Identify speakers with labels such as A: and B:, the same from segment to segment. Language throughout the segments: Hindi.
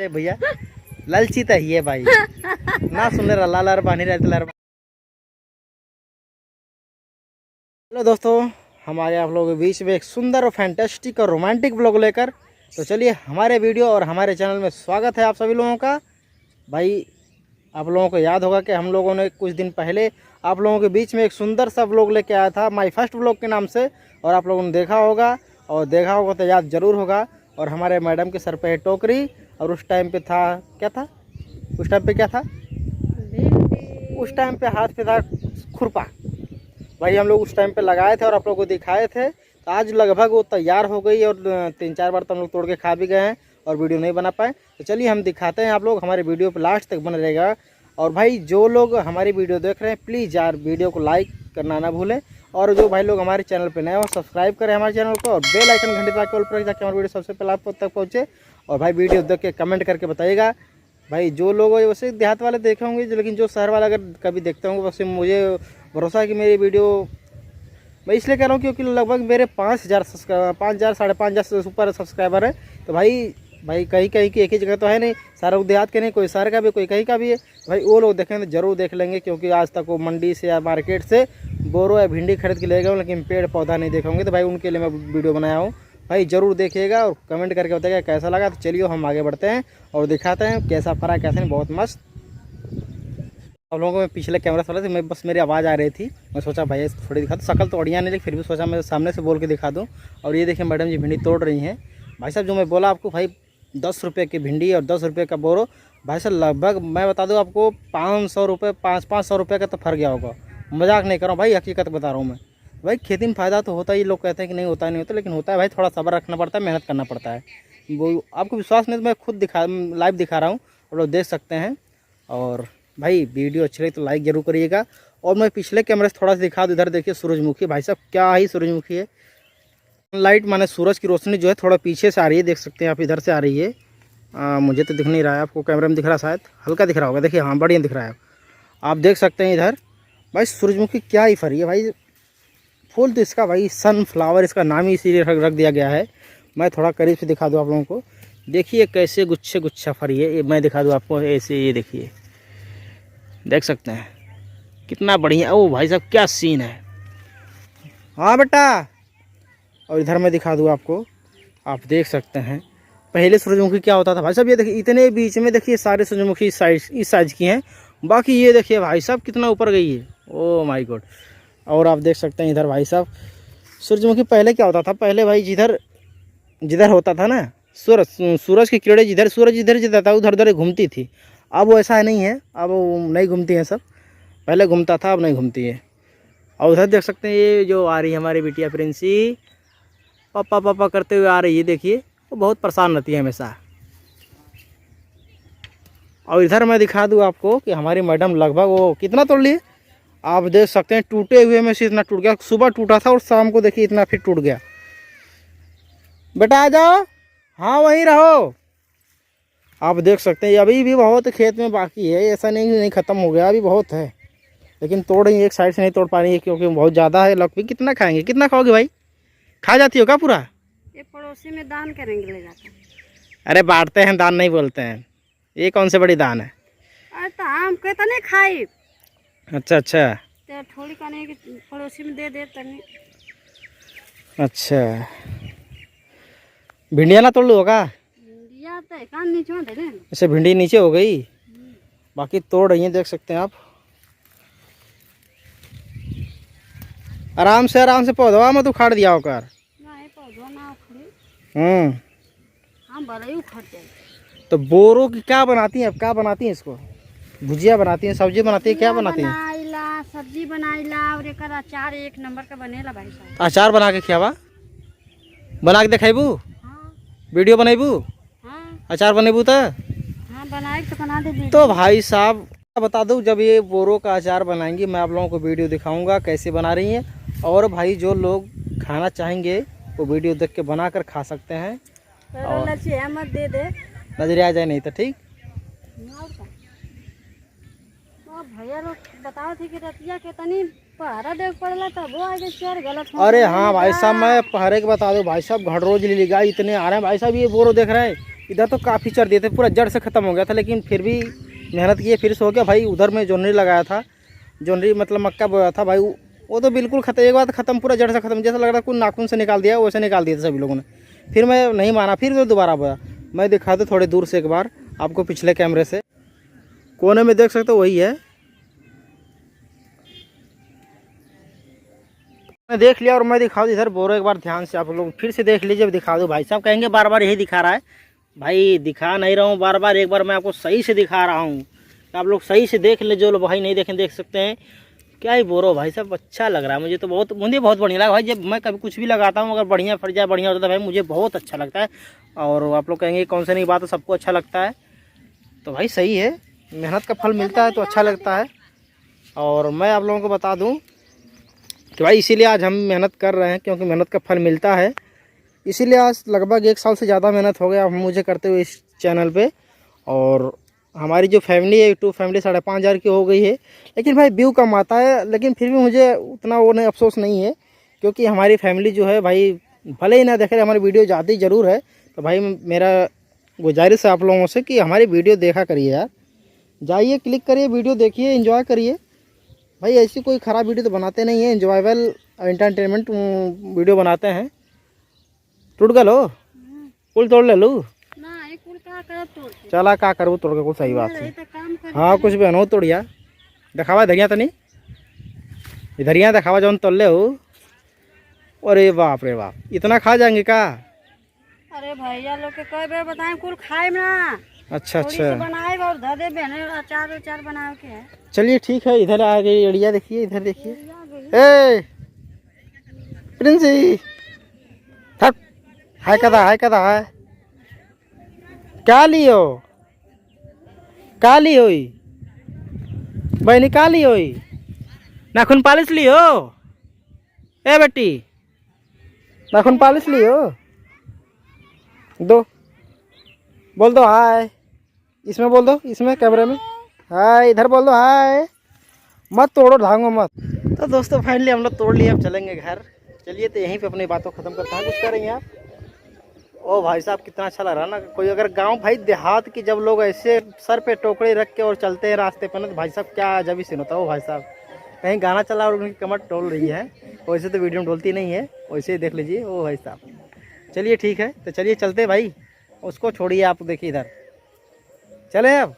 A: भैया लालची तो ही है भाई ना सुन रहा लाल पानी रहते। हेलो दोस्तों, हमारे आप लोगों के बीच में एक सुंदर और फैंटास्टिक और रोमांटिक ब्लॉग लेकर तो चलिए हमारे वीडियो और हमारे चैनल में स्वागत है आप सभी लोगों का। भाई आप लोगों को याद होगा कि हम लोगों ने कुछ दिन पहले आप लोगों के बीच में एक सुंदर सा ब्लॉग लेके आया था माय फर्स्ट ब्लॉग के नाम से, और आप लोगों ने देखा होगा तो याद ज़रूर होगा। और हमारे मैडम के सर पे है टोकरी, और उस टाइम पे था क्या था, उस टाइम पे क्या था, उस टाइम पे हाथ पे था खुरपा। भाई हम लोग उस टाइम पे लगाए थे और आप लोगों को दिखाए थे। तो आज लगभग वो तैयार हो गई और 3-4 बार तो हम लोग तोड़ के खा भी गए हैं और वीडियो नहीं बना पाए। तो चलिए हम दिखाते हैं, आप लोग हमारे वीडियो पे लास्ट तक बने रहेगा। और भाई जो लोग हमारी वीडियो देख रहे हैं प्लीज़ यार वीडियो को लाइक करना ना भूलें, और जो भाई लोग हमारे चैनल पे नए हो सब्सक्राइब करें हमारे चैनल को, और बेल आइकन घंटे तक ऑल पर जाकर हमारी वीडियो सबसे पहले आप तक पहुँचे। और भाई वीडियो देख के कमेंट करके बताइएगा। भाई जो लोग वैसे देहात वाले देखे होंगे, लेकिन जो शहर वाले अगर कभी देखते होंगे वैसे मुझे भरोसा है कि मेरी वीडियो मैं इसलिए कह रहा हूँ क्योंकि लगभग मेरे 5,000 साढ़े 5,000 से ऊपर सब्सक्राइबर है। तो भाई कहीं कहीं की एक ही जगह तो है नहीं, सारा देहात के नहीं, कोई शहर का भी कोई कहीं का भी है। भाई वो लोग देखेंगे तो जरूर देख लेंगे, क्योंकि आज तक वो मंडी से या मार्केट से बोरो या भिंडी खरीद के ले गए लेकिन पेड़ पौधा नहीं देखे होंगे। तो भाई उनके लिए मैं वीडियो बनाया हूँ। भाई ज़रूर देखिएगा और कमेंट करके बताइएगा कैसा लगा। तो चलिए हम आगे बढ़ते हैं और दिखाते हैं कैसा फरा कैसा नहीं। बहुत मस्त। आप लोगों को मैं पिछले कैमरा से मैं बस मेरी आवाज़ आ रही थी, मैं सोचा भाई थोड़ी दिखा दूँ, शकल तो बढ़िया नहीं लेकिन फिर भी सोचा मैं सामने से बोल के दिखा दूँ। और ये देखिए मैडम जी भिंडी तोड़ रही हैं। भाई साहब जो मैं बोला आपको, भाई 10 रुपये की भिंडी और 10 रुपये का बोरो, भाई साहब लगभग मैं बता दूँ आपको 500 रुपये 500 रुपये का तो फर गया होगा। मजाक नहीं कर रहा हूँ भाई, हकीकत बता रहा हूँ मैं। भाई खेती में फ़ायदा तो होता ही, लोग कहते हैं कि नहीं होता नहीं होता, लेकिन होता है भाई। थोड़ा सब्र रखना पड़ता है, मेहनत करना पड़ता है। वो आपको विश्वास नहीं तो मैं खुद लाइव दिखा रहा हूँ, आप लोग देख सकते हैं। और भाई वीडियो अच्छी लगी तो लाइक ज़रूर करिएगा। और मैं पिछले कैमरे से थोड़ा सा दिखा दूँ, इधर देखिए सूरजमुखी। भाई साहब क्या ही सूरजमुखी है। लाइट माने सूरज की रोशनी जो है थोड़ा पीछे से आ रही है, देख सकते हैं आप, इधर से आ रही है। मुझे तो दिख नहीं रहा है, आपको कैमरे में दिख रहा है, शायद हल्का दिख रहा होगा। देखिए हाँ बढ़िया दिख रहा है, आप देख सकते हैं इधर। भाई सूरजमुखी क्या ही फरी है भाई। फूल तो इसका भाई सनफ्लावर, इसका नाम ही इसीलिए रख दिया गया है। मैं थोड़ा करीब से दिखा दूँ आप लोगों को, देखिए कैसे गुच्छे गुच्छा फरी है। ये मैं दिखा दूँ आपको ऐसे, ये देखिए देख सकते हैं कितना बढ़िया। ओ भाई साहब क्या सीन है। हाँ बेटा, और इधर मैं दिखा दूँ आपको, आप देख सकते हैं पहले सूरजमुखी क्या होता था भाई साहब। ये देखिए इतने बीच में देखिए सारे सूरजमुखी इस साइज की हैं, बाकी ये देखिए भाई साहब कितना ऊपर गई है। Oh my God. और आप देख सकते हैं इधर भाई साहब सूरजमुखी पहले क्या होता था, पहले भाई जिधर होता था ना सूरज की किरणें, सूरज जिधर जाता था उधर उधर घूमती थी। अब वो ऐसा नहीं है, अब वो नहीं घूमती हैं सब, पहले घूमता था अब नहीं घूमती है। और उधर देख सकते हैं ये जो आ रही है हमारी बिटिया प्रिंसी, पापा पापा करते हुए आ रही है, देखिए वो बहुत परेशान रहती है हमेशा। और इधर मैं दिखा दूँ आपको कि हमारी मैडम लगभग वो कितना तोड़ लिए, आप देख सकते हैं टूटे हुए में से इतना टूट गया। सुबह टूटा था और शाम को देखिए इतना फिर टूट गया। बेटा आ जाओ, हाँ वहीं रहो। आप देख सकते हैं अभी भी बहुत खेत में बाकी है, ऐसा नहीं ख़त्म हो गया, अभी बहुत है, लेकिन तोड़ रही है। एक साइड से नहीं तोड़ पा रही है क्योंकि बहुत ज़्यादा है। लक भी कितना खाएंगे, कितना खाओगे भाई, खा जाती हो क्या पूरा?
B: ये पड़ोसी में दान करेंगे ले जाकर।
A: अरे बांटते हैं, दान नहीं बोलते हैं। ये कौन से बड़ी दान है?
B: अरे तो हम कहते नहीं खाई।
A: अच्छा अच्छा,
B: तो थोड़ी कहने कि पड़ोसी में दे दे तनी।
A: अच्छा भिंडिया ना तोड़ लो होगा।
B: भिंडिया तो कान नीचे में दे दे।
A: अच्छा भिंडी नीचे हो गई, बाकी तोड़ रही है, देख सकते हैं आप। आराम से पौधवा मत उखाड़ दिया होकर।
B: नहीं पौधो ना उखड़ी, हम बड़े उखड़ जाए।
A: तो बोरों की क्या बनाती हैं, अब क्या बनाती हैं इसको? भुजिया बनाती हैं, सब्जी बनाती हैं, क्या बनाती हैं?
B: बनाईला सब्जी बनाईला और एक अचार एक नंबर का बनेला भाई साहब।
A: अचार बना के खियावा, बना के देखेबू,
B: हाँ
A: वीडियो बनेबू,
B: हाँ
A: अचार बनेबू तो?
B: हाँ बनाए तो बना दे।
A: तो भाई साहब बता दूं, जब ये बोरों का अचार बनाएंगी मैं आप लोगों को वीडियो दिखाऊंगा कैसे बना रही हैं। और भाई जो लोग खाना चाहेंगे वो वीडियो देख के बना कर खा सकते हैं। और
B: मत दे दे,
A: नजरे आ जाए नहीं तो ठीक।
B: भैया लोग बताओ थे कि रतिया के तनी पहरा देख पड़ला तब वो आगे शेर गलत हो
A: अरे हाँ भाई साहब, मैं पहरे के बता दूं भाई साहब, घड़रोज ली गाय इतने आ रहे हैं भाई साहब। ये बोरो देख रहे हैं, इधर तो काफ़ी चढ़ दिए थे, पूरा जड़ से ख़त्म हो गया था, लेकिन फिर भी मेहनत किए, फिर से हो गया भाई। उधर में जोनरी लगाया था, जोनरी मतलब मक्का बोया था भाई, वो तो बिल्कुल खत्म, एक बार ख़त्म, पूरा जड़ से ख़त्म, जैसा लग रहा कोई नाखून से निकाल दिया वैसे निकाल दिए थे सभी लोगों ने। फिर मैं नहीं माना, फिर तो दोबारा बोया। मैं दिखा दूँ थोड़ी दूर से एक बार आपको, पिछले कैमरे से कोने में देख सकते हो, वही है। मैं देख लिया और मैं दिखा दूँ इधर बोरो, एक बार ध्यान से आप लोग फिर से देख लीजिए, दिखा दूँ। भाई साहब कहेंगे बार बार यही दिखा रहा है, भाई दिखा नहीं रहा हूँ बार बार, एक बार मैं आपको सही से दिखा रहा हूँ, तो आप लोग सही से देख ले। जो लोग भाई नहीं देखें देख सकते हैं। क्या ही बोरो भाई साहब, अच्छा लग रहा है मुझे तो, मुझे बहुत बढ़िया लगा भाई। जब मैं कभी कुछ भी लगाता हूँ अगर बढ़िया फट जाए, बढ़िया होता है भाई, मुझे बहुत अच्छा लगता है। और आप लोग कहेंगे कौन से नहीं बात, तो सबको अच्छा लगता है, तो भाई सही है, मेहनत का फल मिलता है तो अच्छा लगता है। और मैं आप लोगों को बता दूँ कि भाई इसीलिए आज हम मेहनत कर रहे हैं, क्योंकि मेहनत का फल मिलता है। इसीलिए आज लगभग 1 साल से ज़्यादा मेहनत हो गया मुझे करते हुए इस चैनल पे। और हमारी जो फैमिली है, यूट्यूब फैमिली 5,500 की हो गई है। लेकिन भाई व्यू कम आता है, लेकिन फिर भी मुझे उतना वो नहीं, अफसोस नहीं है, क्योंकि हमारी फैमिली जो है भाई, भले ही ना देखे हमारी वीडियो जाती ज़रूर है। तो भाई मेरा गुजारिश है आप लोगों से कि हमारी वीडियो देखा करिए यार, जाइए क्लिक करिए, वीडियो देखिए, एंजॉय करिए। भाई ऐसी कोई ख़राब वीडियो तो बनाते नहीं है, एंजॉयबल एंटरटेनमेंट वीडियो बनाते हैं। टूट गलो कुल तोड़ ले लूँ
B: ना, ये कुल का करब तोड़
A: चला का करूँ तोड़ के, कुछ सही बात है।
B: तो काम कर
A: हाँ कुछ भी अनो तोड़िया दिखावा धरिया तो नहीं, इधरिया दिखावा जौन तोड़ ले हो। अरे बाप रे बाप, इतना खा जाएंगे का?
B: अरे भैया लोग के कई बार बताएं कुल खाए ना,
A: अच्छा
B: थोड़ी सी
A: अच्छा,
B: बनाए और धदे बहने अचार उचार बनाए के है।
A: चलिए ठीक है। इधर आ गई एड़िया, देखिए इधर देखिए।
B: आ गई।
A: ए प्रिंसी थक, हाय कदा है, क्या लियो का ली होई बहनी, का ली होई नाखून पालिश लियो, ए बेटी नाखून पालिश लियो, दो बोल दो हाय, इसमें बोल दो, इसमें कैमरे में हाय, इधर बोल दो हाय, मत तोड़ो ढांगो मत। तो दोस्तों फाइनली हम लोग तोड़ लिए, अब चलेंगे घर। चलिए तो यहीं पे अपनी बातों खत्म करते हैं। कुछ कर रही हैं आप? ओ भाई साहब कितना अच्छा लग रहा है ना। कोई अगर गांव भाई देहात की जब लोग ऐसे सर पे टोकरे रख के और चलते हैं रास्ते पर ना, तो भाई साहब क्या अजब ही सीन होता है। ओ भाई साहब कहीं गाना चला और उनकी कमर टोल रही है, वैसे तो वीडियो में डोलती नहीं है, वैसे ही देख लीजिए। ओ भाई साहब चलिए ठीक है, तो चलिए चलते भाई, उसको छोड़िए आप, देखिए इधर चले अब।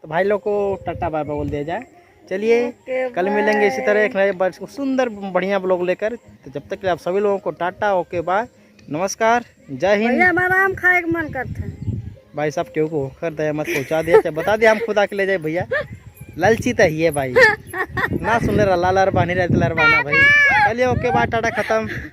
A: तो भाई लोग को टाटा बाय बाय बोल दिया जाए। चलिए कल मिलेंगे इसी तरह एक नए सुंदर बढ़िया ब्लॉग लेकर। तो जब तक के लिए आप सभी लोगों को टाटा, ओके बाय, नमस्कार, जय हिंद।
B: भैया हमारा आम खाए का मन करता है।
A: भाई साहब क्यों को कर दे मत पहुंचा दिया, चाहे बता दिया हम खुदा के ले जाए भैया, लालची तो ही है भाई ना, सुन ले रहा लाल अरबानी रहते लरबाना भाई। चलिए ओके बाय, टाटा खत्म।